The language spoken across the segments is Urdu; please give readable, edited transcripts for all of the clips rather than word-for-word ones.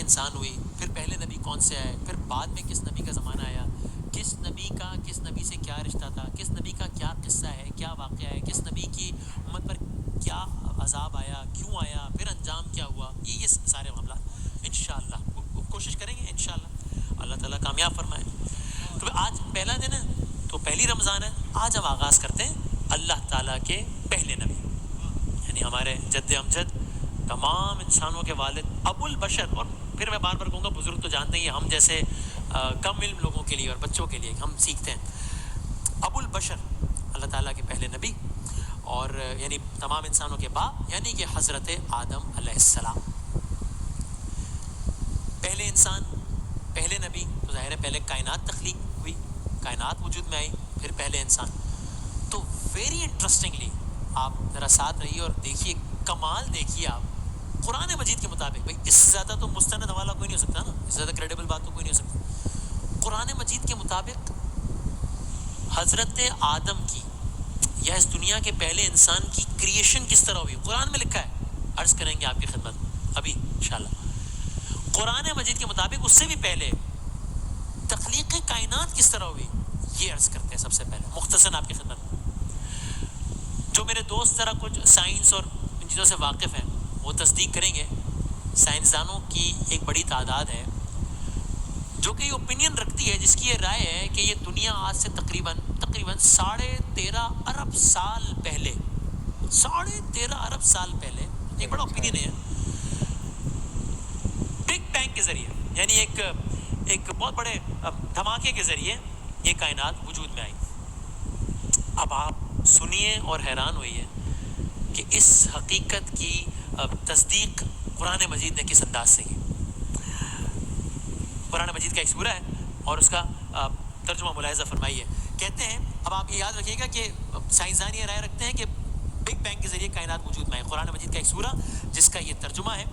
انسان ہوئی، پھر پہلے نبی کون سے آئے، پھر بعد میں کس نبی کا زمانہ آیا، کس نبی سے کیا رشتہ تھا، کس نبی کا کیا قصہ ہے، کیا واقعہ ہے، کس نبی کی امت پر کیا عذاب آیا، کیوں آیا، پھر انجام کیا ہوا، یہ سارے معاملات انشاءاللہ کوشش کریں گے انشاءاللہ اللہ تعالیٰ کامیاب فرمائے۔ تو آج پہلا دن ہے، تو پہلی رمضان ہے، آج ہم آغاز کرتے ہیں اللہ تعالیٰ کے پہلے نبی، یعنی ہمارے جد امجد، تمام انسانوں کے والد، ابو البشر، اور پھر میں بار بار کہوں گا بزرگ تو جانتے ہیں ہم جیسے کم علم لوگوں کے لیے اور بچوں کے لیے ہم سیکھتے ہیں، ابو البشر اللہ تعالیٰ کے پہلے نبی، اور یعنی تمام انسانوں کے باپ، یعنی کہ حضرت آدم علیہ السلام پہلے انسان، پہلے نبی، تو ظاہر ہے پہلے کائنات تخلیق ہوئی، کائنات وجود میں آئی، پھر پہلے انسان۔ تو ویری انٹرسٹنگلی آپ ذرا ساتھ رہیے اور دیکھیے، کمال دیکھیے آپ قرآن مجید کے مطابق، بھائی اس سے زیادہ تو مستند حوالہ کوئی نہیں ہو سکتا نا، اس سے زیادہ کریڈیبل بات تو کوئی نہیں ہو سکتی۔ قرآن مجید کے مطابق حضرت آدم کی یا اس دنیا کے پہلے انسان کی کریشن کس طرح ہوئی، قرآن میں لکھا ہے، عرض کریں گے آپ کی خدمت ابھی انشاءاللہ۔ قرآن مجید کے مطابق اس سے بھی پہلے تخلیق کائنات کس طرح ہوئی، یہ عرض کرتے ہیں سب سے پہلے مختصراً آپ کی خدمت میں۔ جو میرے دوست ذرا کچھ سائنس اور ان چیزوں سے واقف ہیں وہ تصدیق کریں گے، سائنسدانوں کی ایک بڑی تعداد ہے جو کہ یہ اوپینین رکھتی ہے، جس کی یہ رائے ہے کہ یہ دنیا آج سے تقریباً 13.5 ارب سال پہلے، 13.5 ارب سال پہلے، ایک بڑا اوپینین ہے، بگ بینگ کے ذریعے، یعنی ایک بہت بڑے دھماکے کے ذریعے یہ کائنات وجود میں آئی۔ اب آپ سنیے اور حیران ہوئیے کہ اس حقیقت کی تصدیق قرآن مجید نے کس انداز سے کی۔ قرآن مجید کا ایک سورہ ہے اور اس کا ترجمہ ملاحظہ فرمائیے۔ کہتے ہیں، اب آپ یہ یاد رکھیے گا کہ سائنسدان یہ رائے رکھتے ہیں کہ بگ بینگ کے ذریعے کائنات وجود میں آئی۔ قرآن مجید کا ایک سورہ جس کا یہ ترجمہ ہے،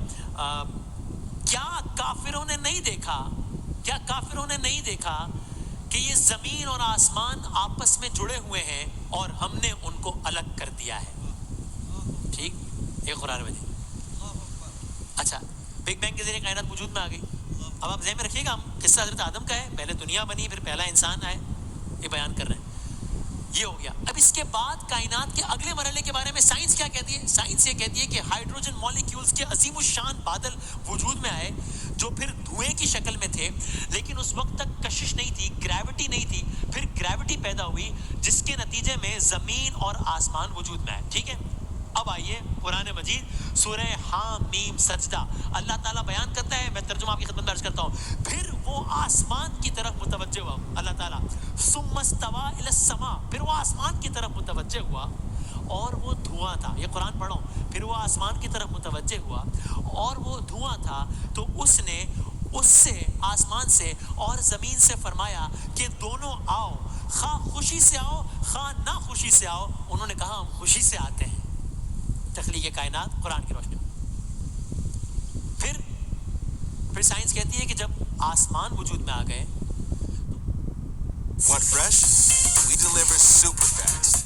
کیا کافروں نے نہیں دیکھا کہ یہ زمین اور آسمان آپس میں جڑے ہوئے ہیں اور ہم نے ان کو الگ کر دیا ہے۔ ٹھیک، یہ قرآن مجید۔ اچھا، بگ بینگ کے ذریعے کائنات وجود میں آ گئی۔ اب آپ ذہن میں رکھیے گا، ہم قصہ حضرت آدم کا ہے، پہلے دنیا بنی، پھر پہلا انسان آئے، یہ بیان کر رہے ہیں، یہ ہو گیا۔ اب اس کے بعد کائنات کے اگلے مرحلے کے بارے میں سائنس کیا کہتی ہے؟ سائنس یہ کہتی ہے کہ ہائیڈروجن مالیکیولز کے عظیم الشان بادل وجود میں آئے جو پھر دھوئیں کی شکل میں تھے، لیکن اس وقت تک کشش نہیں تھی، گریوٹی نہیں تھی، پھر گریوٹی پیدا ہوئی جس کے نتیجے میں زمین اور آسمان وجود میں آئے۔ ٹھیک ہے، اب آئیے قرآن مجید سورہ حامیم سجدہ، اللہ تعالیٰ بیان کرتا ہے، میں ترجمہ آپ کی خدمت میں عرض کرتا ہوں، پھر وہ آسمان کی طرف متوجہ ہوا، اللہ تعالیٰ ثم استوى الى السماء، پھر وہ آسمان کی طرف متوجہ ہوا اور وہ دھواں تھا، یہ قرآن پڑھو، پھر وہ آسمان کی طرف متوجہ ہوا اور وہ دھواں تھا، تو اس نے اس سے، آسمان سے اور زمین سے فرمایا کہ دونوں آؤ، خواہ خوشی سے آؤ خواہ نہ خوشی سے آؤ۔ انہوں نے کہا ہم خوشی سے آتے ہیں۔ تخلیق کائنات قرآن کی روشنی میں۔ پھر سائنس کہتی ہے کہ جب آسمان وجود میں آ گئے، Want fresh? We deliver super fast.